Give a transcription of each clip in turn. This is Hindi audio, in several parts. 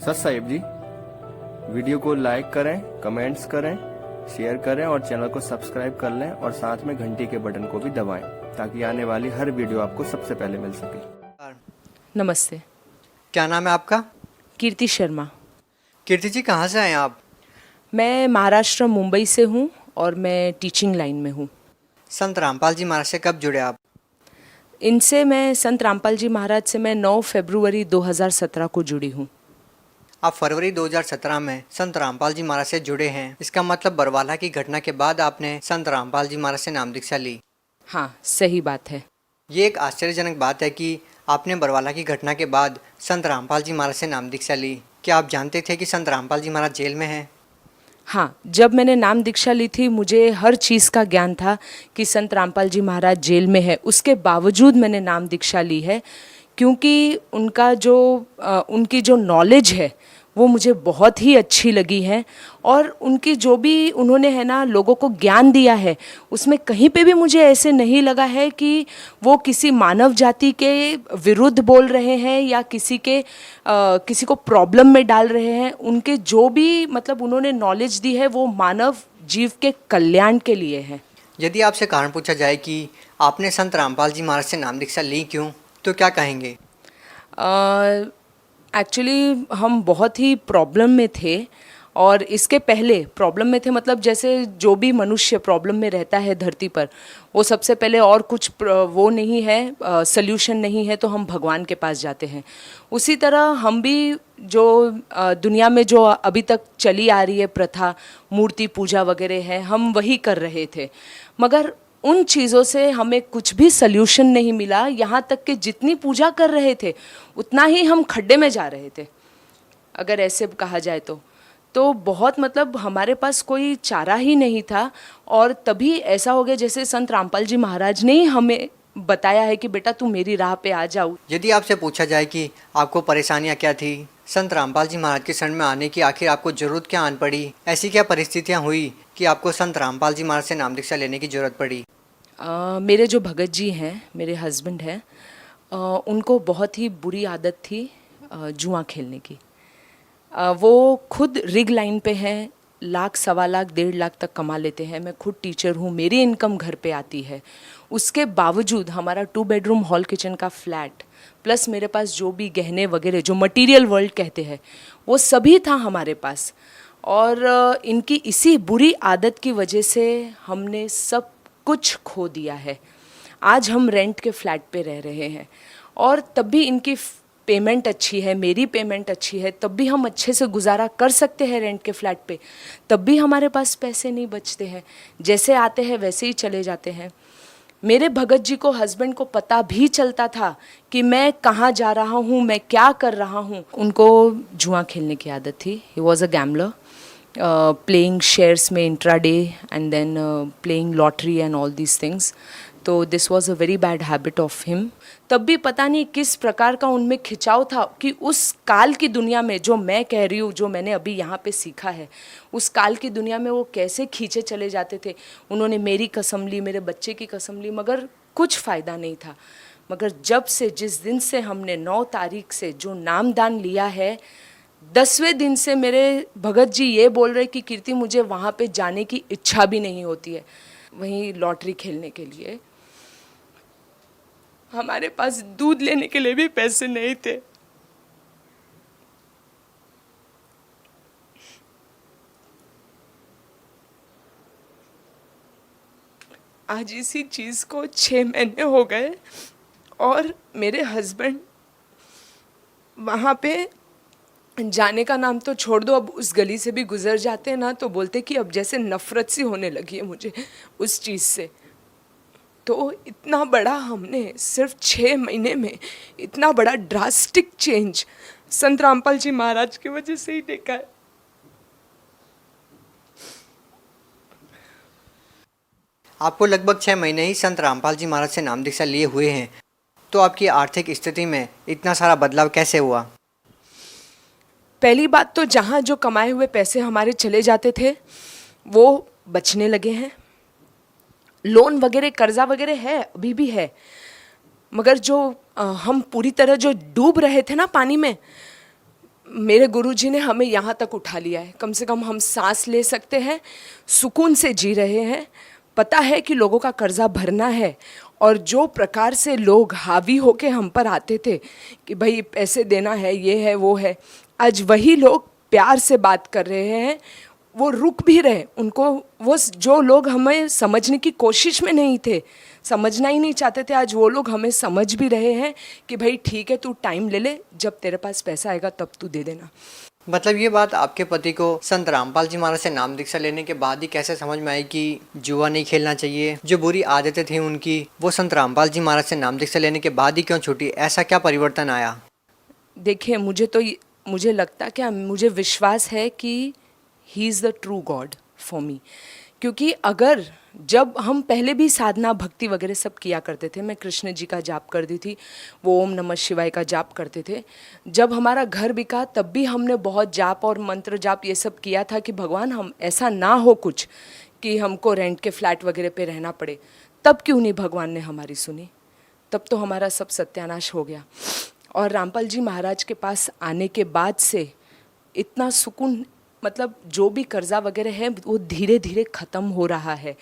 सत साहिब जी, वीडियो को लाइक करें, कमेंट्स करें, शेयर करें और चैनल को सब्सक्राइब कर लें और साथ में घंटी के बटन को भी दबाएं ताकि आने वाली हर वीडियो आपको सबसे पहले मिल सके। नमस्ते। क्या नाम है आपका? कीर्ति शर्मा। कीर्ति जी, कहाँ से आए आप? मैं महाराष्ट्र मुंबई से हूँ और मैं टीचिंग लाइन में हूँ। संत रामपाल जी महाराज से कब जुड़े आप? इनसे मैं संत रामपाल जी महाराज से मैं 9 फरवरी 2017 को जुड़ी हूँ। आप फरवरी 2017 में संत रामपाल जी महाराज से जुड़े हैं। इसका मतलब बरवाला की घटना के बाद आपने संत रामपाल जी महाराज से नाम दीक्षा ली। हाँ, सही बात है। ये एक आश्चर्यजनक बात है कि आपने बरवाला की घटना के बाद संत रामपाल जी महाराज से नाम दीक्षा ली। क्या आप जानते थे कि संत रामपाल जी महाराज जेल में हैं? हाँ, जब मैंने नाम दीक्षा ली थी मुझे हर चीज़ का ज्ञान था कि संत रामपाल जी महाराज जेल में है। उसके बावजूद मैंने नाम दीक्षा ली है क्योंकि उनकी जो नॉलेज है वो मुझे बहुत ही अच्छी लगी है और उनकी जो भी उन्होंने है ना लोगों को ज्ञान दिया है उसमें कहीं पे भी मुझे ऐसे नहीं लगा है कि वो किसी मानव जाति के विरुद्ध बोल रहे हैं या किसी को प्रॉब्लम में डाल रहे हैं। उनके जो भी मतलब उन्होंने नॉलेज दी है वो मानव जीव के कल्याण के लिए है। यदि आपसे कारण पूछा जाए कि आपने संत रामपाल जी महाराज से नाम दीक्षा ली क्यों, तो क्या कहेंगे? एक्चुअली हम बहुत ही प्रॉब्लम में थे और इसके पहले प्रॉब्लम में थे मतलब जैसे जो भी मनुष्य प्रॉब्लम में रहता है धरती पर वो सबसे पहले और कुछ वो नहीं है, सल्यूशन नहीं है तो हम भगवान के पास जाते हैं। उसी तरह हम भी जो दुनिया में जो अभी तक चली आ रही है प्रथा, मूर्ति पूजा वगैरह है, हम वही कर रहे थे मगर उन चीज़ों से हमें कुछ भी सल्यूशन नहीं मिला। यहाँ तक कि जितनी पूजा कर रहे थे उतना ही हम खड्डे में जा रहे थे अगर ऐसे कहा जाए तो बहुत मतलब हमारे पास कोई चारा ही नहीं था। और तभी ऐसा हो गया जैसे संत रामपाल जी महाराज ने ही हमें बताया है कि बेटा तू मेरी राह पे आ जाओ। यदि आपसे पूछा जाए कि आपको परेशानियाँ क्या थी, संत रामपाल जी महाराज के शरण में आने की आखिर आपको जरूरत क्या आन पड़ी, ऐसी क्या परिस्थितियाँ हुई कि आपको संत रामपाल जी महाराज से नाम दीक्षा लेने की जरूरत पड़ी? मेरे जो भगत जी हैं, मेरे हस्बैंड हैं, उनको बहुत ही बुरी आदत थी जुआ खेलने की। वो खुद रिग लाइन पे हैं, लाख, सवा लाख, 1.5 लाख तक कमा लेते हैं। मैं खुद टीचर हूँ, मेरी इनकम घर पे आती है। उसके बावजूद हमारा 2 बेडरूम हॉल किचन का फ्लैट प्लस मेरे पास जो भी गहने वगैरह जो मटेरियल वर्ल्ड कहते हैं वो सभी था हमारे पास। और इनकी इसी बुरी आदत की वजह से हमने सब कुछ खो दिया है। आज हम रेंट के फ्लैट पे रह रहे हैं और तब भी इनकी पेमेंट अच्छी है, मेरी पेमेंट अच्छी है, तब भी हम अच्छे से गुजारा कर सकते हैं रेंट के फ्लैट पे। तब भी हमारे पास पैसे नहीं बचते हैं, जैसे आते हैं वैसे ही चले जाते हैं। मेरे भगत जी को, हस्बैंड को पता भी चलता था कि मैं कहाँ जा रहा हूँ, मैं क्या कर रहा हूँ। उनको जुआ खेलने की आदत थी। He was a gambler, playing shares में intraday and then playing lottery and all these things. तो this was a very bad habit of him. तब भी पता नहीं किस प्रकार का उनमें खिंचाव था कि उस काल की दुनिया में जो मैं कह रही हूँ, जो मैंने अभी यहाँ पे सीखा है, उस काल की दुनिया में वो कैसे खींचे चले जाते थे। उन्होंने मेरी कसम ली, मेरे बच्चे की कसम ली, मगर कुछ फ़ायदा नहीं था। मगर जिस दिन से हमने 9 तारीख से जो नामदान लिया है, 10वें दिन से मेरे भगत जी ये बोल रहे कि कीर्ति मुझे वहाँ पे जाने की इच्छा भी नहीं होती है, वहीं लॉटरी खेलने के लिए। हमारे पास दूध लेने के लिए भी पैसे नहीं थे। आज इसी चीज़ को 6 महीने हो गए और मेरे हस्बैंड वहाँ पे जाने का नाम तो छोड़ दो, अब उस गली से भी गुजर जाते हैं ना तो बोलते कि अब जैसे नफ़रत सी होने लगी है मुझे उस चीज़ से। तो इतना बड़ा हमने सिर्फ 6 महीने में इतना बड़ा ड्रास्टिक चेंज संत रामपाल जी महाराज की वजह से ही देखा है। आपको लगभग 6 महीने ही संत रामपाल जी महाराज से नाम दीक्षा लिए हुए हैं, तो आपकी आर्थिक स्थिति में इतना सारा बदलाव कैसे हुआ? पहली बात तो जहाँ जो कमाए हुए पैसे हमारे चले जाते थे वो बचने लगे हैं। लोन वगैरह, कर्जा वगैरह है, अभी भी है, मगर जो हम पूरी तरह जो डूब रहे थे ना पानी में, मेरे गुरुजी ने हमें यहाँ तक उठा लिया है, कम से कम हम सांस ले सकते हैं, सुकून से जी रहे हैं। पता है कि लोगों का कर्जा भरना है, और जो प्रकार से लोग हावी होके हम पर आते थे कि भाई पैसे देना है, ये है वो है, आज वही लोग प्यार से बात कर रहे हैं, वो रुक भी रहे। उनको वो जो लोग हमें समझने की कोशिश में नहीं थे, समझना ही नहीं चाहते थे, आज वो लोग हमें समझ भी रहे हैं कि भाई ठीक है, तू टाइम ले ले, जब तेरे पास पैसा आएगा तब तू दे देना। मतलब ये बात आपके पति को संत रामपाल जी महाराज से नाम दीक्षा लेने के बाद ही कैसे समझ में आई कि जुआ नहीं खेलना चाहिए? जो बुरी आदतें थी उनकी, वो संत रामपाल जी महाराज से नाम दीक्षा लेने के बाद ही क्यों छूटी? ऐसा क्या परिवर्तन आया? देखिए, मुझे लगता, क्या मुझे विश्वास है कि he is the true God for me. क्योंकि अगर जब हम पहले भी साधना भक्ति वगैरह सब किया करते थे, मैं कृष्ण जी का जाप करती थी, वो ओम नमः शिवाय का जाप करते थे। जब हमारा घर बिका तब भी हमने बहुत जाप और मंत्र जाप ये सब किया था कि भगवान हम ऐसा ना हो कुछ कि हमको रेंट के फ्लैट वगैरह पे रहना पड़े। तब क्यों नहीं भगवान ने हमारी सुनी? तब तो हमारा सब सत्यानाश हो गया। और रामपाल जी महाराज के पास आने के बाद से इतना सुकून, मतलब जो भी कर्जा वगैरह है वो धीरे धीरे ख़त्म हो रहा है,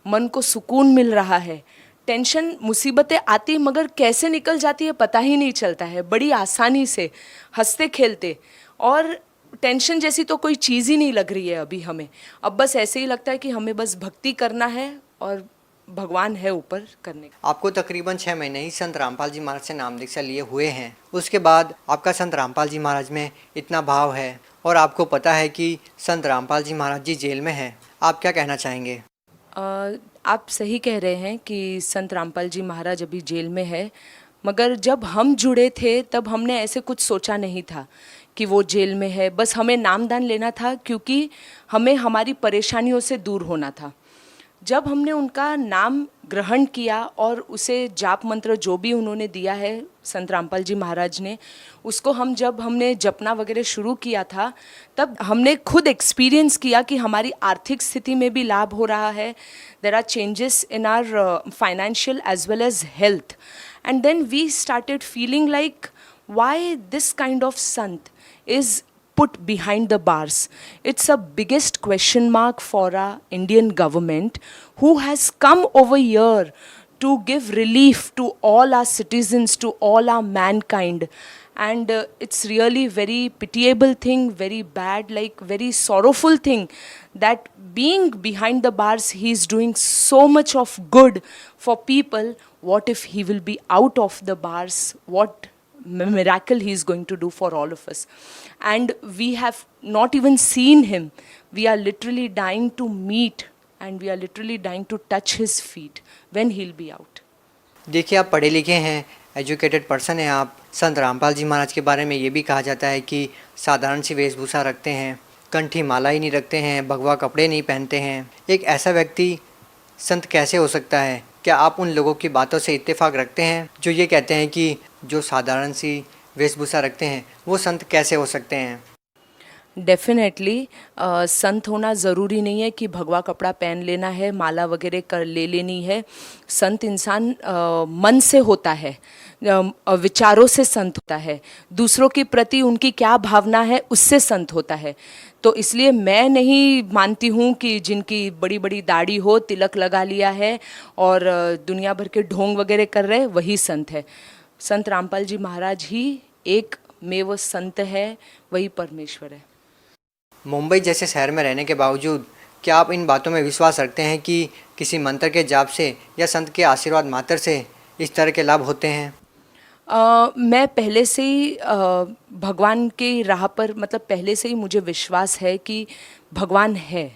मन को सुकून मिल रहा है। टेंशन मुसीबतें आती मगर कैसे निकल जाती है पता ही नहीं चलता है, बड़ी आसानी से हंसते खेलते। और टेंशन जैसी तो कोई चीज़ ही नहीं लग रही है अभी हमें। अब बस ऐसे ही लगता है कि हमें बस भक्ति करना है और भगवान है ऊपर करने का। आपको तकरीबन 6 महीने ही संत रामपाल जी महाराज से नाम दीक्षा लिए हुए हैं, उसके बाद आपका संत रामपाल जी महाराज में इतना भाव है और आपको पता है कि संत रामपाल जी महाराज जी जेल में हैं, आप क्या कहना चाहेंगे? आप सही कह रहे हैं कि संत रामपाल जी महाराज अभी जेल में है, मगर जब हम जुड़े थे तब हमने ऐसे कुछ सोचा नहीं था कि वो जेल में है। बस हमें नामदान लेना था क्योंकि हमें हमारी परेशानियों से दूर होना था। जब हमने उनका नाम ग्रहण किया और उसे जाप मंत्र जो भी उन्होंने दिया है संत रामपाल जी महाराज ने, उसको जब हमने जपना वगैरह शुरू किया था, तब हमने खुद एक्सपीरियंस किया कि हमारी आर्थिक स्थिति में भी लाभ हो रहा है। There are changes in our financial as well as health, and then we started feeling like why this kind of संत is put behind the bars. It's a biggest question mark for our Indian government, who has come over here to give relief to all our citizens, to all our mankind. And it's really very pitiable thing, very bad, like very sorrowful thing, that being behind the bars, he is doing so much of good for people. What if he will be out of the bars? What miracle he is going to do for all of us? And we have not even seen him. We are literally dying to meet, and we are literally dying to touch his feet when he'll be out. देखिए, आप पढ़े लिखे हैं, एजुकेटेड पर्सन हैं आप। संत रामपाल जी महाराज के बारे में ये भी कहा जाता है कि साधारण सी वेशभूषा रखते हैं, कंठी माला ही नहीं रखते हैं, भगवा कपड़े नहीं पहनते हैं। एक ऐसा व्यक्ति संत कैसे हो सकता है? क्या आप उन लोगों की बातों से इत्तेफाक रखते हैं जो ये कहते हैं कि जो साधारण सी वेशभूषा रखते हैं वो संत कैसे हो सकते हैं? डेफिनेटली संत होना ज़रूरी नहीं है कि भगवा कपड़ा पहन लेना है, माला वगैरह कर ले लेनी है। संत इंसान मन से होता है, विचारों से संत होता है, दूसरों के प्रति उनकी क्या भावना है उससे संत होता है। तो इसलिए मैं नहीं मानती हूँ कि जिनकी बड़ी बड़ी दाढ़ी हो, तिलक लगा लिया है और दुनिया भर के ढोंग वगैरह कर रहे वही संत है। संत रामपाल जी महाराज ही एक में वो संत है, वही परमेश्वर है। मुंबई जैसे शहर में रहने के बावजूद क्या आप इन बातों में विश्वास रखते हैं कि किसी मंत्र के जाप से या संत के आशीर्वाद मात्र से इस तरह के लाभ होते हैं? मैं पहले से ही भगवान की राह पर, मतलब पहले से ही मुझे विश्वास है कि भगवान है,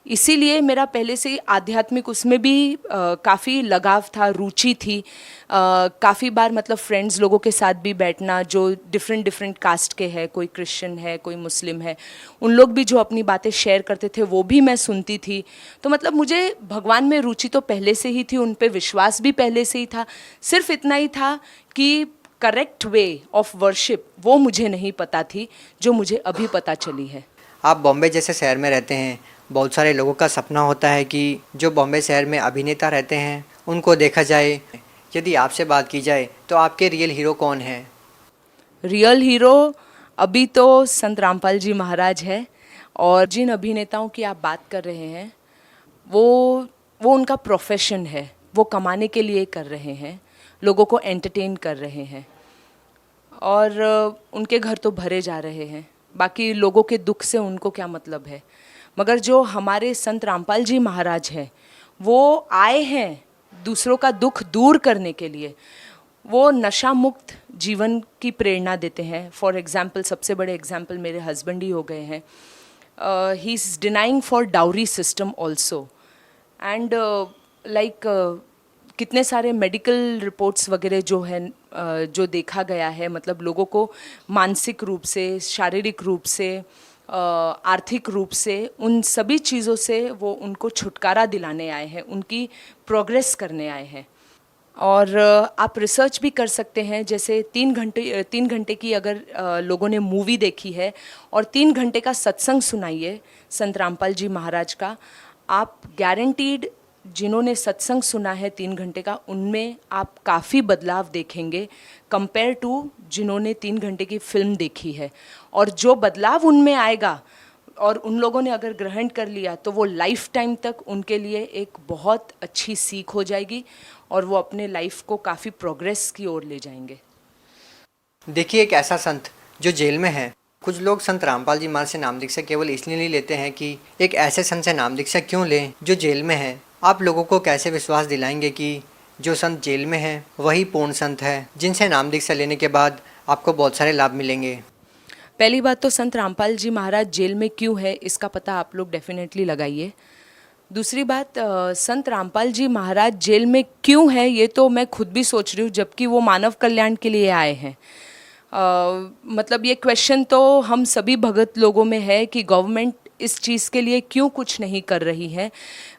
इसीलिए मेरा पहले से ही आध्यात्मिक उसमें भी काफ़ी लगाव था, रुचि थी। काफ़ी बार मतलब फ्रेंड्स लोगों के साथ भी बैठना जो डिफरेंट कास्ट के हैं, कोई क्रिश्चियन है, कोई मुस्लिम है, उन लोग भी जो अपनी बातें शेयर करते थे वो भी मैं सुनती थी। तो मतलब मुझे भगवान में रुचि तो पहले से ही थी, उन पे विश्वास भी पहले से ही था। सिर्फ इतना ही था कि करेक्ट वे ऑफ वर्शिप वो मुझे नहीं पता थी, जो मुझे अभी पता चली है। आप बॉम्बे जैसे शहर में रहते हैं, बहुत सारे लोगों का सपना होता है कि जो बॉम्बे शहर में अभिनेता रहते हैं उनको देखा जाए। यदि आपसे बात की जाए तो आपके रियल हीरो कौन है? रियल हीरो अभी तो संत रामपाल जी महाराज है, और जिन अभिनेताओं की आप बात कर रहे हैं वो उनका प्रोफेशन है, वो कमाने के लिए कर रहे हैं, लोगों को एंटरटेन कर रहे हैं, और उनके घर तो भरे जा रहे हैं, बाकी लोगों के दुख से उनको क्या मतलब है। मगर जो हमारे संत रामपाल जी महाराज हैं, वो आए हैं दूसरों का दुख दूर करने के लिए। वो नशा मुक्त जीवन की प्रेरणा देते हैं। फॉर एग्जाम्पल, सबसे बड़े एग्जाम्पल मेरे हस्बैंड ही हो गए हैं। He is denying for dowry system also, and like कितने सारे मेडिकल रिपोर्ट्स वगैरह जो है जो देखा गया है, मतलब लोगों को मानसिक रूप से, शारीरिक रूप से, आर्थिक रूप से, उन सभी चीज़ों से वो उनको छुटकारा दिलाने आए हैं, उनकी प्रोग्रेस करने आए हैं। और आप रिसर्च भी कर सकते हैं। जैसे 3 घंटे की अगर लोगों ने मूवी देखी है और 3 घंटे का सत्संग सुनाइए संत रामपाल जी महाराज का, आप गारंटीड, जिन्होंने सत्संग सुना है 3 घंटे का, उनमें आप काफ़ी बदलाव देखेंगे कंपेयर टू जिन्होंने 3 घंटे की फिल्म देखी है। और जो बदलाव उनमें आएगा और उन लोगों ने अगर ग्रहण कर लिया तो वो लाइफ टाइम तक उनके लिए एक बहुत अच्छी सीख हो जाएगी, और वो अपने लाइफ को काफ़ी प्रोग्रेस की ओर ले जाएंगे। देखिए, एक ऐसा संत जो जेल में है, कुछ लोग संत रामपाल जी महाराज से नाम दीक्षा केवल इसलिए नहीं लेते हैं कि एक ऐसे संत से नाम दीक्षा क्यों लें जो जेल में है। आप लोगों को कैसे विश्वास दिलाएंगे कि जो संत जेल में है वही पूर्ण संत है, जिनसे नाम दीक्षा लेने के बाद आपको बहुत सारे लाभ मिलेंगे? पहली बात तो संत रामपाल जी महाराज जेल में क्यों है, इसका पता आप लोग डेफिनेटली लगाइए। दूसरी बात, संत रामपाल जी महाराज जेल में क्यों है ये तो मैं खुद भी सोच रही हूँ, जबकि वो मानव कल्याण के लिए आए हैं। मतलब ये क्वेश्चन तो हम सभी भगत लोगों में है कि गवर्नमेंट इस चीज़ के लिए क्यों कुछ नहीं कर रही है,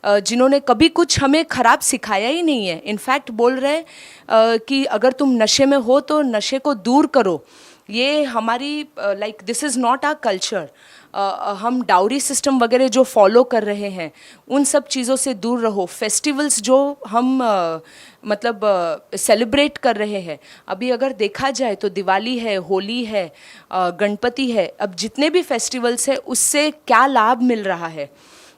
जिन्होंने कभी कुछ हमें ख़राब सिखाया ही नहीं है। इनफैक्ट बोल रहे हैं कि अगर तुम नशे में हो तो नशे को दूर करो। ये हमारी like this is not our culture. हम डाउरी सिस्टम वगैरह जो फॉलो कर रहे हैं उन सब चीज़ों से दूर रहो। फेस्टिवल्स जो हम मतलब सेलिब्रेट कर रहे हैं, अभी अगर देखा जाए तो दिवाली है, होली है, गणपति है, अब जितने भी फेस्टिवल्स हैं उससे क्या लाभ मिल रहा है?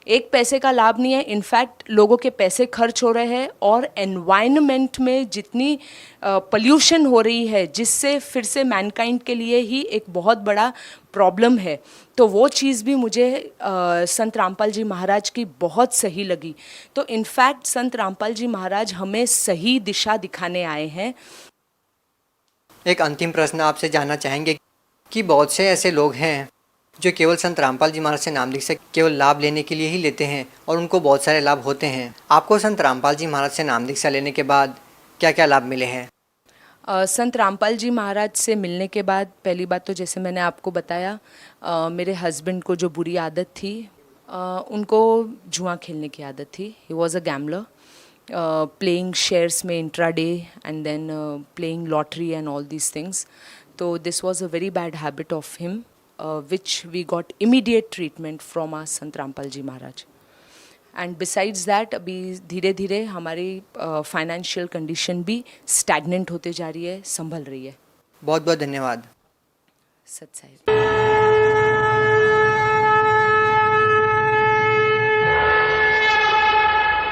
एक पैसे का लाभ नहीं है। इनफैक्ट लोगों के पैसे खर्च हो रहे हैं, और एनवायरनमेंट में जितनी पोल्यूशन हो रही है, जिससे फिर से मैनकाइंड के लिए ही एक बहुत बड़ा प्रॉब्लम है। तो वो चीज़ भी मुझे संत रामपाल जी महाराज की बहुत सही लगी। तो इनफैक्ट संत रामपाल जी महाराज हमें सही दिशा दिखाने आए हैं। एक अंतिम प्रश्न आपसे जानना चाहेंगे कि बहुत से ऐसे लोग हैं जो केवल संत रामपाल जी महाराज से नाम दीक्षा केवल लाभ लेने के लिए ही लेते हैं और उनको बहुत सारे लाभ होते हैं। आपको संत रामपाल जी महाराज से नाम दीक्षा लेने के बाद क्या क्या लाभ मिले हैं? संत रामपाल जी महाराज से मिलने के बाद पहली बात तो जैसे मैंने आपको बताया, मेरे हस्बैंड को जो बुरी आदत थी, उनको जुआ खेलने की आदत थी। He was a gambler, playing shares में intraday and then playing lottery and all these things. तो this was a very bad habit of him, which we got immediate treatment from our Sant Rampal ji Maharaj. And besides that अभी धीरे धीरे हमारी फाइनेंशियल कंडीशन भी स्टैग्नेंट होते जा रही है, संभल रही है। बहुत बहुत धन्यवाद। सत साहिब।